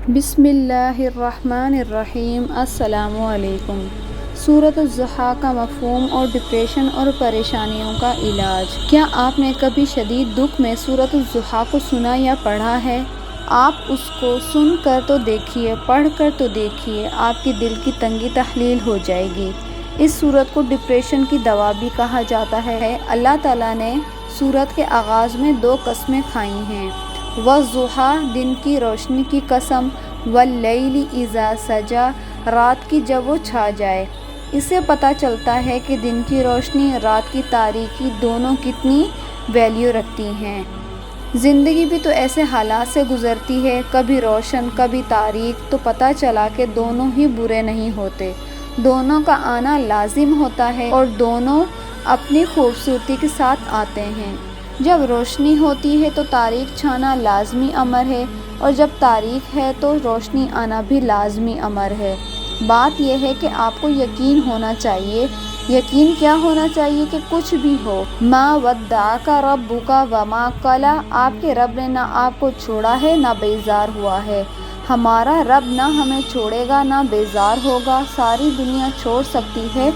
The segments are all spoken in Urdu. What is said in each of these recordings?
بسم اللہ الرحمن الرحیم۔ السلام علیکم۔ سورۃ الضحیٰ کا مفہوم اور ڈپریشن اور پریشانیوں کا علاج۔ کیا آپ نے کبھی شدید دکھ میں سورۃ الضحیٰ کو سنا یا پڑھا ہے؟ آپ اس کو سن کر تو دیکھیے، پڑھ کر تو دیکھیے، آپ کے دل کی تنگی تحلیل ہو جائے گی۔ اس سورت کو ڈپریشن کی دوا بھی کہا جاتا ہے۔ اللہ تعالیٰ نے سورت کے آغاز میں 2 قسمیں کھائی ہیں، والضحیٰ دن کی روشنی کی قسم، واللیل اذا سجا رات کی جب وہ چھا جائے۔ اس سے پتہ چلتا ہے کہ دن کی روشنی، رات کی تاریکی دونوں کتنی ویلیو رکھتی ہیں۔ زندگی بھی تو ایسے حالات سے گزرتی ہے، کبھی روشن کبھی تاریک، تو پتہ چلا کہ دونوں ہی برے نہیں ہوتے، دونوں کا آنا لازم ہوتا ہے اور دونوں اپنی خوبصورتی کے ساتھ آتے ہیں۔ جب روشنی ہوتی ہے تو تاریک چھانا لازمی امر ہے، اور جب تاریک ہے تو روشنی آنا بھی لازمی امر ہے۔ بات یہ ہے کہ آپ کو یقین ہونا چاہیے۔ یقین کیا ہونا چاہیے؟ کہ کچھ بھی ہو، ما ودعک ربک وما قلی، آپ کے رب نے نہ آپ کو چھوڑا ہے نہ بیزار ہوا ہے۔ ہمارا رب نہ ہمیں چھوڑے گا نہ بیزار ہوگا۔ ساری دنیا چھوڑ سکتی ہے،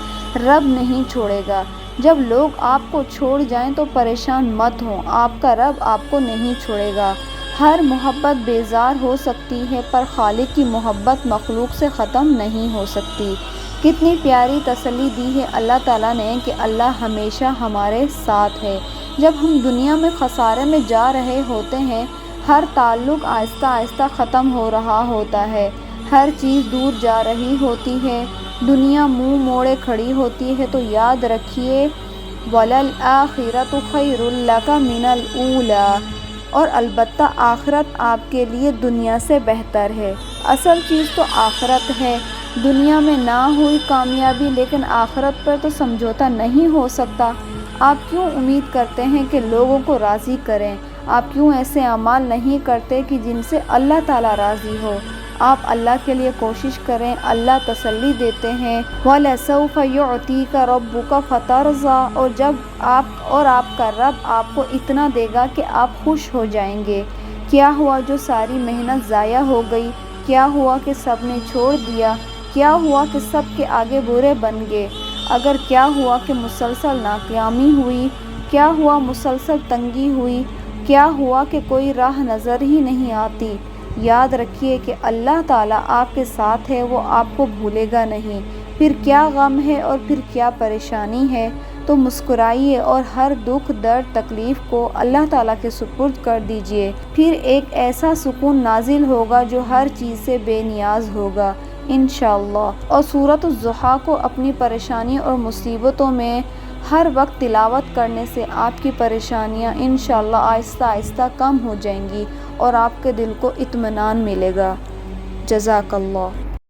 رب نہیں چھوڑے گا۔ جب لوگ آپ کو چھوڑ جائیں تو پریشان مت ہوں، آپ کا رب آپ کو نہیں چھوڑے گا۔ ہر محبت بیزار ہو سکتی ہے، پر خالق کی محبت مخلوق سے ختم نہیں ہو سکتی۔ کتنی پیاری تسلی دی ہے اللہ تعالیٰ نے کہ اللہ ہمیشہ ہمارے ساتھ ہے۔ جب ہم دنیا میں خسارے میں جا رہے ہوتے ہیں، ہر تعلق آہستہ آہستہ ختم ہو رہا ہوتا ہے، ہر چیز دور جا رہی ہوتی ہے، دنیا منہ موڑے کھڑی ہوتی ہے، تو یاد رکھیے وَلَلْآخِرَةُ خَيْرٌ لَكَ مِنَ الْأُولَىٰ، اور البتہ آخرت آپ کے لیے دنیا سے بہتر ہے۔ اصل چیز تو آخرت ہے۔ دنیا میں نہ ہوئی کامیابی، لیکن آخرت پر تو سمجھوتا نہیں ہو سکتا۔ آپ کیوں امید کرتے ہیں کہ لوگوں کو راضی کریں؟ آپ کیوں ایسے اعمال نہیں کرتے کہ جن سے اللہ تعالیٰ راضی ہو؟ آپ اللہ کے لیے کوشش کریں، اللہ تسلی دیتے ہیں، وَلَسَوْفَ يُعْطِيكَ رَبُّكَ فَتَرْضَىٰ، اور جب آپ کا رب آپ کو اتنا دے گا کہ آپ خوش ہو جائیں گے۔ کیا ہوا جو ساری محنت ضائع ہو گئی؟ کیا ہوا کہ سب نے چھوڑ دیا؟ کیا ہوا کہ سب کے آگے برے بن گئے؟ اگر کیا ہوا کہ مسلسل ناکامی ہوئی؟ کیا ہوا مسلسل تنگی ہوئی؟ کیا ہوا کہ کوئی راہ نظر ہی نہیں آتی؟ یاد رکھیے کہ اللہ تعالیٰ آپ کے ساتھ ہے، وہ آپ کو بھولے گا نہیں۔ پھر کیا غم ہے اور پھر کیا پریشانی ہے؟ تو مسکرائیے اور ہر دکھ درد تکلیف کو اللہ تعالیٰ کے سپرد کر دیجیے، پھر ایک ایسا سکون نازل ہوگا جو ہر چیز سے بے نیاز ہوگا انشاءاللہ۔ اور سورۃ الضحیٰ کو اپنی پریشانی اور مصیبتوں میں ہر وقت تلاوت کرنے سے آپ کی پریشانیاں انشاءاللہ آہستہ آہستہ کم ہو جائیں گی اور آپ کے دل کو اطمینان ملے گا۔ جزاک اللہ۔